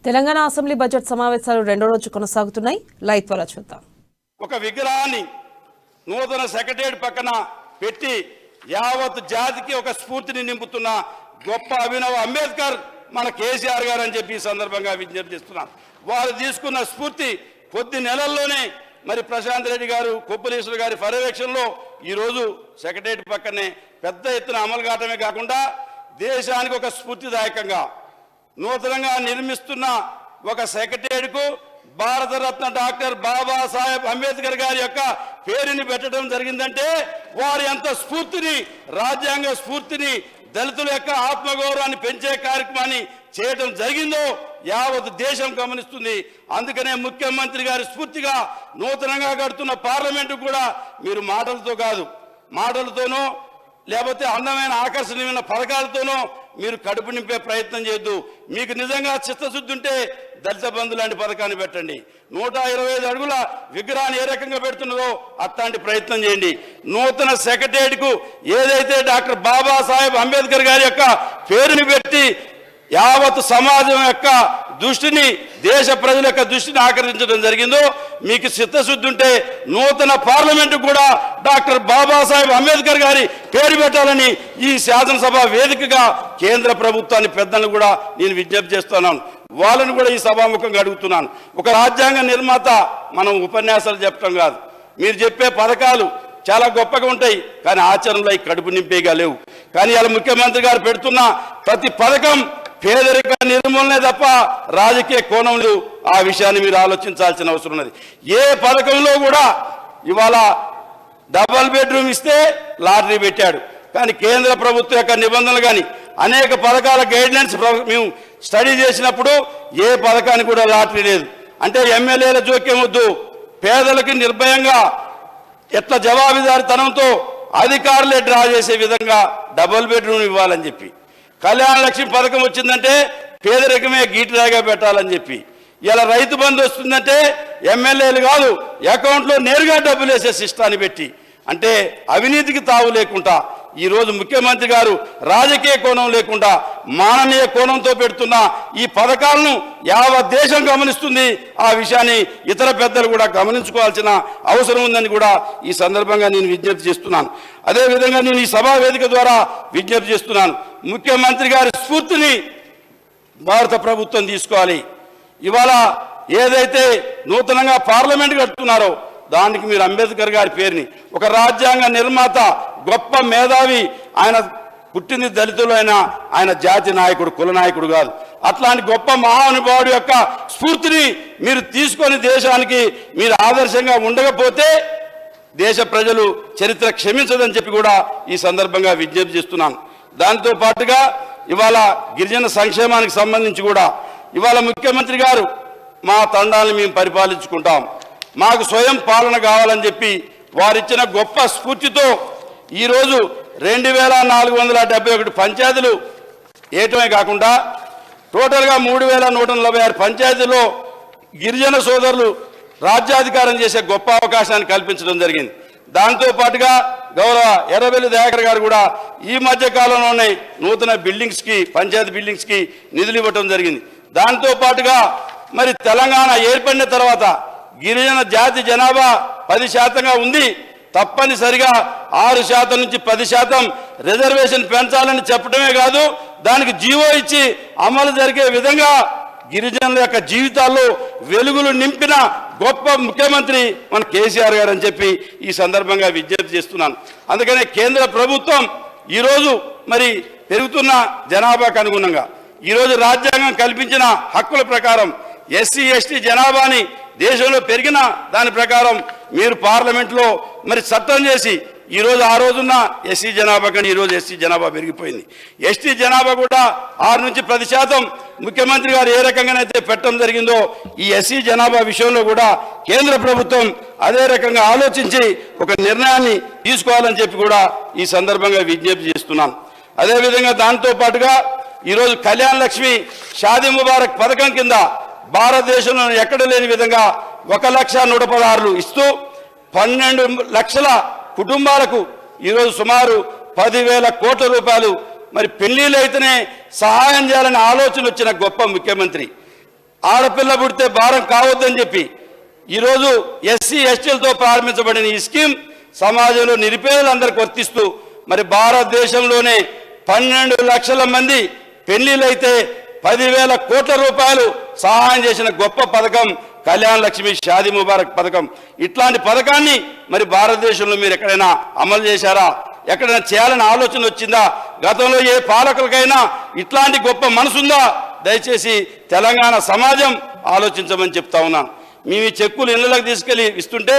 Telangana assembly budget సమావేశాలు రెండో రోజు కొనసాగుతున్నాయి. లైవ్ ద్వారా చూద్దాం. ఒక విగ్రహాన్ని నూతన సెక్రటేరియట్ పక్కన పెట్టి యావత్ జాతికి ఒక స్ఫూర్తిని నింపుతున్న గొప్ప అభినవ అంబేద్కర్ మన కేసీఆర్ గారు అని చెప్పి ఈ సందర్భంగా విజ్ఞప్తి చేస్తున్నాను. వారు తీసుకున్న స్ఫూర్తి కొద్ది నెలల్లోనే మరి ప్రశాంత్ రెడ్డి గారు, కొప్పులీశ్వర్ గారి పర్యవేక్షణలో ఈరోజు సెక్రటేరియట్ పక్కనే పెద్ద ఎత్తున అమలు కావటమే కాకుండా దేశానికి ఒక స్ఫూర్తిదాయకంగా నూతనంగా నిర్మిస్తున్న ఒక సెక్రటేరియట్కు భారతరత్న డాక్టర్ బాబాసాహెబ్ అంబేద్కర్ గారి యొక్క పేరుని పెట్టడం జరిగిందంటే వారి ఎంత స్ఫూర్తిని, రాజ్యాంగ స్ఫూర్తిని, దళితుల యొక్క ఆత్మగౌరవాన్ని పెంచే కార్యక్రమాన్ని చేయడం జరిగిందో యావత్ దేశం గమనిస్తుంది. అందుకనే ముఖ్యమంత్రి గారి స్ఫూర్తిగా నూతనంగా కడుతున్న పార్లమెంటు కూడా మీరు మాటలతో కాదు, మాటలతోనో లేకపోతే అందమైన ఆకర్షణీయమైన పథకాలతోనో మీరు కడుపు నింపే ప్రయత్నం చేయొద్దు. మీకు నిజంగా చిత్తశుద్ధి ఉంటే దళిత బంధు లాంటి పథకాన్ని పెట్టండి. 125 అడుగుల విగ్రహాన్ని ఏ రకంగా పెడుతున్నదో అట్లాంటి ప్రయత్నం చేయండి. నూతన సెక్రటేరియట్కు ఏదైతే డాక్టర్ బాబాసాహెబ్ అంబేద్కర్ గారి యొక్క పేరుని పెట్టి యావత్ సమాజం యొక్క దృష్టిని, దేశ ప్రజల యొక్క దృష్టిని ఆకర్షించడం జరిగిందో మీకు చిత్తశుద్ధి ఉంటే నూతన పార్లమెంటు కూడా డాక్టర్ బాబాసాహెబ్ అంబేద్కర్ గారి పేరు పెట్టాలని ఈ శాసనసభ వేదికగా కేంద్ర ప్రభుత్వాన్ని పెద్దలను కూడా నేను విజ్ఞప్తి చేస్తున్నాను. వాళ్ళని కూడా ఈ సభాముఖంగా అడుగుతున్నాను. ఒక రాజ్యాంగ నిర్మాత మనం ఉపన్యాసాలు చెప్పడం కాదు, మీరు చెప్పే పథకాలు చాలా గొప్పగా ఉంటాయి, కానీ ఆచరణలో ఈ కడుపు నింపేగా లేవు. కానీ ఇలా ముఖ్యమంత్రి గారు పెడుతున్న ప్రతి పథకం పేదరిక నిర్మూలనే తప్ప రాజకీయ కోణం లేదు. ఆ విషయాన్ని మీరు ఆలోచించాల్సిన అవసరం ఉన్నది. ఏ పథకంలో కూడా ఇవాళ డబల్ బెడ్రూమ్ ఇస్తే లాటరీ పెట్టాడు, కానీ కేంద్ర ప్రభుత్వం యొక్క నిబంధనలు కానీ అనేక పథకాల గైడ్లైన్స్ మేము స్టడీ చేసినప్పుడు ఏ పథకానికి కూడా లాటరీ లేదు. అంటే ఎమ్మెల్యేల జోక్యం వద్దు, పేదలకి నిర్భయంగా ఎట్లా జవాబుదారితనంతో అధికారులే డ్రా చేసే విధంగా డబుల్ బెడ్రూమ్ ఇవ్వాలని చెప్పి, కళ్యాణ లక్ష్మి పథకం వచ్చిందంటే పేదరికమే గీటురాగా పెట్టాలని చెప్పి, ఇలా రైతు బంధు వస్తుందంటే ఎమ్మెల్యేలు కాదు అకౌంట్లో నేరుగా డబ్బులు వేసే సిస్టాన్ని పెట్టి, అంటే అవినీతికి తావు లేకుండా ఈరోజు ముఖ్యమంత్రి గారు రాజకీయ కోణం లేకుండా మానవీయ కోణంతో పెడుతున్న ఈ పథకాలను యావత్ దేశం గమనిస్తుంది. ఆ విషయాన్ని ఇతర పెద్దలు కూడా గమనించుకోవాల్సిన అవసరం ఉందని కూడా ఈ సందర్భంగా నేను విజ్ఞప్తి చేస్తున్నాను. అదేవిధంగా నేను ఈ సభా వేదిక ద్వారా విజ్ఞప్తి చేస్తున్నాను. ముఖ్యమంత్రి గారి స్ఫూర్తిని భారత ప్రభుత్వం తీసుకోవాలి. ఇవాళ ఏదైతే నూతనంగా పార్లమెంట్ కడుతున్నారో దానికి మీరు అంబేద్కర్ గారి పేరుని, ఒక రాజ్యాంగ నిర్మాత, గొప్ప మేధావి, ఆయన పుట్టింది దళితులు, ఆయన జాతి నాయకుడు, కుల నాయకుడు కాదు. అట్లాంటి గొప్ప మహానుభావుడి యొక్క స్ఫూర్తిని మీరు తీసుకొని దేశానికి మీరు ఆదర్శంగా ఉండకపోతే దేశ ప్రజలు చరిత్ర క్షమించదని చెప్పి కూడా ఈ సందర్భంగా విజ్ఞప్తి చేస్తున్నాను. దాంతో పాటుగా ఇవాళ గిరిజన సంక్షేమానికి సంబంధించి కూడా ఇవాళ ముఖ్యమంత్రి గారు మా తండాలను మేము పరిపాలించుకుంటాం, మాకు స్వయం పాలన కావాలని చెప్పి వారిచ్చిన గొప్ప స్ఫూర్తితో ఈరోజు 2471 పంచాయతీలు వేయటమే కాకుండా టోటల్గా 3146 పంచాయతీల్లో గిరిజన సోదరులు రాజ్యాధికారం చేసే గొప్ప అవకాశాన్ని కల్పించడం జరిగింది. దాంతోపాటుగా గౌరవ ఎర్రబెల్లి దయాకర్ గారు కూడా ఈ మధ్య కాలంలోనే నూతన బిల్డింగ్స్కి, పంచాయతీ బిల్డింగ్స్కి నిధులు ఇవ్వటం జరిగింది. దాంతోపాటుగా మరి తెలంగాణ ఏర్పడిన తర్వాత గిరిజన జాతి జనాభా 10% ఉంది, తప్పనిసరిగా 6% నుంచి 10% రిజర్వేషన్ పెంచాలని చెప్పడమే కాదు, దానికి జీవో ఇచ్చి అమలు జరిగే విధంగా గిరిజనుల యొక్క జీవితాల్లో వెలుగులు నింపిన గొప్ప ముఖ్యమంత్రి మన కేసీఆర్ గారు అని చెప్పి ఈ సందర్భంగా విజ్ఞప్తి చేస్తున్నాను. అందుకనే కేంద్ర ప్రభుత్వం ఈరోజు మరి పెరుగుతున్న జనాభాకు అనుగుణంగా ఈరోజు రాజ్యాంగం కల్పించిన హక్కుల ప్రకారం ఎస్సీ ఎస్టీ జనాభాని దేశంలో పెరిగిన దాని ప్రకారం మీరు పార్లమెంట్లో మరి చట్టం చేసి ఈరోజు ఆ రోజున్న ఎస్సీ జనాభా కానీ ఈరోజు ఎస్సీ జనాభా పెరిగిపోయింది. ఎస్టీ జనాభా కూడా 6 నుంచి 10% ముఖ్యమంత్రి గారు ఏ రకంగానైతే పెట్టడం జరిగిందో ఈ ఎస్సీ జనాభా విషయంలో కూడా కేంద్ర ప్రభుత్వం అదే రకంగా ఆలోచించి ఒక నిర్ణయాన్ని తీసుకోవాలని చెప్పి కూడా ఈ సందర్భంగా విజ్ఞప్తి చేస్తున్నాను. అదేవిధంగా దాంతో పాటుగా ఈరోజు కళ్యాణ లక్ష్మి, షాదీ ముబారక్ పథకం కింద భారతదేశంలో ఎక్కడ లేని విధంగా 1,116 ఇస్తూ 12 లక్షల కుటుంబాలకు ఈరోజు సుమారు 10,000 కోట్ల రూపాయలు మరి పెళ్లిళ్ళు అయితేనే సహాయం చేయాలని ఆలోచన వచ్చిన గొప్ప ముఖ్యమంత్రి. ఆడపిల్ల పుడితే భారం కావద్దని చెప్పి ఈరోజు ఎస్సీ ఎస్టీలతో ప్రారంభించబడిన ఈ స్కీమ్ సమాజంలో నిరుపేదలందరికీ వర్తిస్తూ మరి భారతదేశంలోనే 12 లక్షల మంది పెళ్లిళ్ళైతే 10,000 కోట్ల రూపాయలు సహాయం చేసిన గొప్ప పథకం కళ్యాణ్ లక్ష్మి షాదీ ముబారక్ పథకం. ఇట్లాంటి పథకాన్ని మరి భారతదేశంలో మీరు ఎక్కడైనా అమలు చేశారా? ఎక్కడైనా చేయాలని ఆలోచన వచ్చిందా? గతంలో ఏ పాలకులకైనా ఇట్లాంటి గొప్ప మనసుందా? దయచేసి తెలంగాణ సమాజం ఆలోచించమని చెప్తా ఉన్నాను. మేము ఈ చెక్కులు ఇళ్లలోకి తీసుకెళ్లి ఇస్తుంటే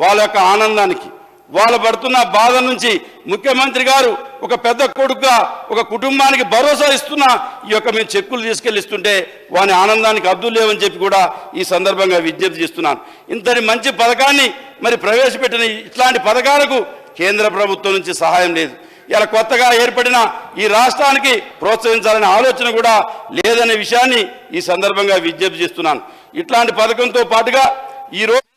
వాళ్ళ యొక్క ఆనందానికి, వాళ్ళు పడుతున్న బాధ నుంచి ముఖ్యమంత్రి గారు ఒక పెద్ద కొడుకుగా ఒక కుటుంబానికి భరోసా ఇస్తున్న ఈ యొక్క మేము చెక్కులు తీసుకెళ్ళిస్తుంటే వాని ఆనందానికి అద్దులు లేవని చెప్పి కూడా ఈ సందర్భంగా విజ్ఞప్తి చేస్తున్నాను. ఇంతటి మంచి పథకాన్ని మరి ప్రవేశపెట్టిన ఇట్లాంటి పథకాలకు కేంద్ర ప్రభుత్వం నుంచి సహాయం లేదు. ఇలా కొత్తగా ఏర్పడిన ఈ రాష్ట్రానికి ప్రోత్సహించాలనే ఆలోచన కూడా లేదనే విషయాన్ని ఈ సందర్భంగా విజ్ఞప్తి చేస్తున్నాను. ఇట్లాంటి పథకంతో పాటుగా ఈరోజు